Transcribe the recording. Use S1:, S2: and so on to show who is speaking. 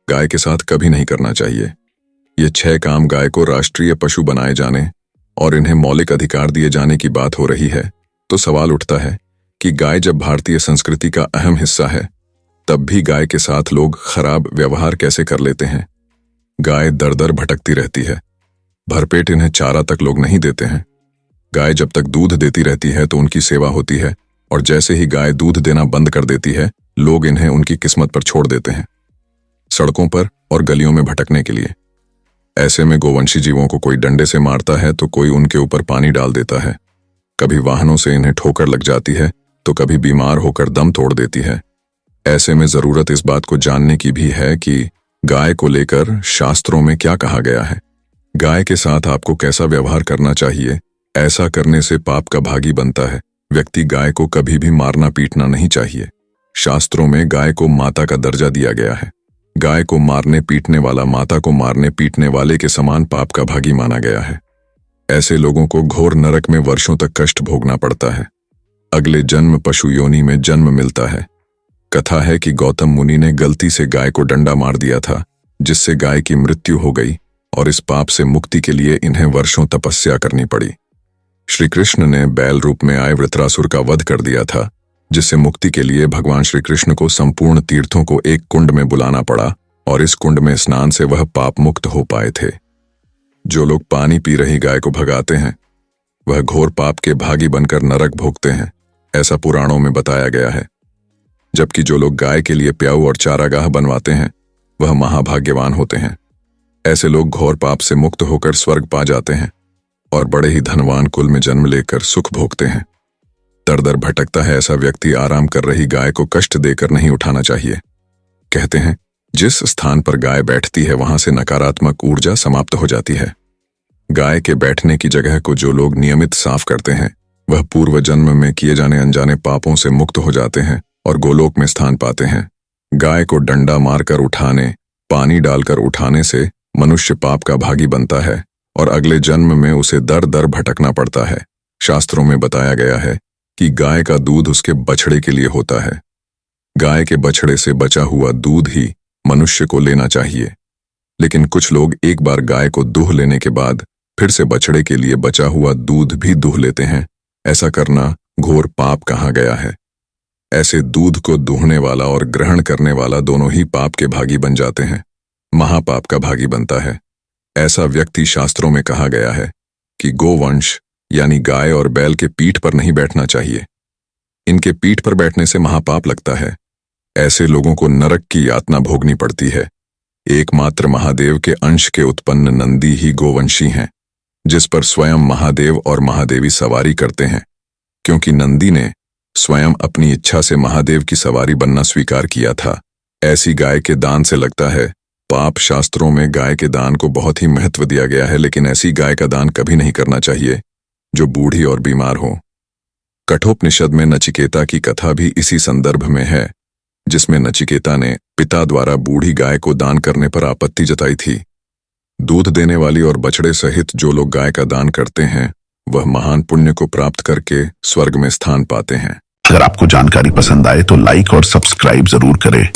S1: गाय के साथ कभी नहीं करना चाहिए। ये 6 काम गाय को राष्ट्रीय पशु बनाए जाने और इन्हें मौलिक अधिकार दिए जाने की बात हो रही है, तो सवाल उठता है कि गाय जब भारतीय संस्कृति का अहम हिस्सा है, तब भी गाय के साथ लोग खराब व्यवहार कैसे कर लेते हैं। गाय दर दर भटकती रहती है, भरपेट इन्हें चारा तक लोग नहीं देते हैं। गाय जब तक दूध देती रहती है तो उनकी सेवा होती है, और जैसे ही गाय दूध देना बंद कर देती है, लोग इन्हें उनकी किस्मत पर छोड़ देते हैं, सड़कों पर और गलियों में भटकने के लिए। ऐसे में गोवंशी जीवों को कोई डंडे से मारता है तो कोई उनके ऊपर पानी डाल देता है, कभी वाहनों से इन्हें ठोकर लग जाती है तो कभी बीमार होकर दम तोड़ देती है। ऐसे में जरूरत इस बात को जानने की भी है कि गाय को लेकर शास्त्रों में क्या कहा गया है। गाय के साथ आपको कैसा व्यवहार करना चाहिए, ऐसा करने से पाप का भागी बनता है। व्यक्ति गाय को कभी भी मारना पीटना नहीं चाहिए। शास्त्रों में गाय को माता का दर्जा दिया गया है। गाय को मारने पीटने वाला माता को मारने पीटने वाले के समान पाप का भागी माना गया है। ऐसे लोगों को घोर नरक में वर्षों तक कष्ट भोगना पड़ता है। अगले जन्म पशु योनि में जन्म मिलता है। कथा है कि गौतम मुनि ने गलती से गाय को डंडा मार दिया था, जिससे गाय की मृत्यु हो गई, और इस पाप से मुक्ति के लिए इन्हें वर्षों तपस्या करनी पड़ी। श्री कृष्ण ने बैल रूप में आए वृत्रासुर का वध कर दिया था, जिससे मुक्ति के लिए भगवान श्री कृष्ण को संपूर्ण तीर्थों को एक कुंड में बुलाना पड़ा, और इस कुंड में स्नान से वह पाप मुक्त हो पाए थे। जो लोग पानी पी रही गाय को भगाते हैं, वह घोर पाप के भागी बनकर नरक भोगते हैं, ऐसा पुराणों में बताया गया है। जबकि जो लोग गाय के लिए प्याऊ और चारागाह बनवाते हैं, वह महाभाग्यवान होते हैं। ऐसे लोग घोर पाप से मुक्त होकर स्वर्ग पा जाते हैं और बड़े ही धनवान कुल में जन्म लेकर सुख भोगते हैं। दर दर भटकता है ऐसा व्यक्ति आराम कर रही गाय को कष्ट देकर नहीं उठाना चाहिए। कहते हैं, जिस स्थान पर गाय बैठती है वहां से नकारात्मक ऊर्जा समाप्त हो जाती है। गाय के बैठने की जगह को जो लोग नियमित साफ करते हैं, वह पूर्व जन्म में किए जाने अनजाने पापों से मुक्त हो जाते हैं और गोलोक में स्थान पाते हैं। गाय को डंडा मारकर उठाने, पानी डालकर उठाने से मनुष्य पाप का भागी बनता है और अगले जन्म में उसे दर दर भटकना पड़ता है। शास्त्रों में बताया गया है कि गाय का दूध उसके बछड़े के लिए होता है। गाय के बछड़े से बचा हुआ दूध ही मनुष्य को लेना चाहिए, लेकिन कुछ लोग एक बार गाय को दूह लेने के बाद फिर से बछड़े के लिए बचा हुआ दूध भी दूह लेते हैं। ऐसा करना घोर पाप कहा गया है। ऐसे दूध को दूहने वाला और ग्रहण करने वाला दोनों ही पाप के भागी बन जाते हैं, महापाप का भागी बनता है। ऐसा व्यक्ति, शास्त्रों में कहा गया है कि गोवंश यानी गाय और बैल के पीठ पर नहीं बैठना चाहिए। इनके पीठ पर बैठने से महापाप लगता है। ऐसे लोगों को नरक की यातना भोगनी पड़ती है। एकमात्र महादेव के अंश के उत्पन्न नंदी ही गोवंशी हैं, जिस पर स्वयं महादेव और महादेवी सवारी करते हैं। क्योंकि नंदी ने स्वयं अपनी इच्छा से महादेव की सवारी बनना स्वीकार किया था। ऐसी गाय के दान से लगता है पाप। शास्त्रों में गाय के दान को बहुत ही महत्व दिया गया है, लेकिन ऐसी गाय का दान कभी नहीं करना चाहिए जो बूढ़ी और बीमार हो। कठोपनिषद में नचिकेता की कथा भी इसी संदर्भ में है, जिसमें नचिकेता ने पिता द्वारा बूढ़ी गाय को दान करने पर आपत्ति जताई थी। दूध देने वाली और बछड़े सहित जो लोग गाय का दान करते हैं, वह महान पुण्य को प्राप्त करके स्वर्ग में स्थान पाते हैं।
S2: अगर आपको जानकारी पसंद आए तो लाइक और सब्सक्राइब जरूर करें।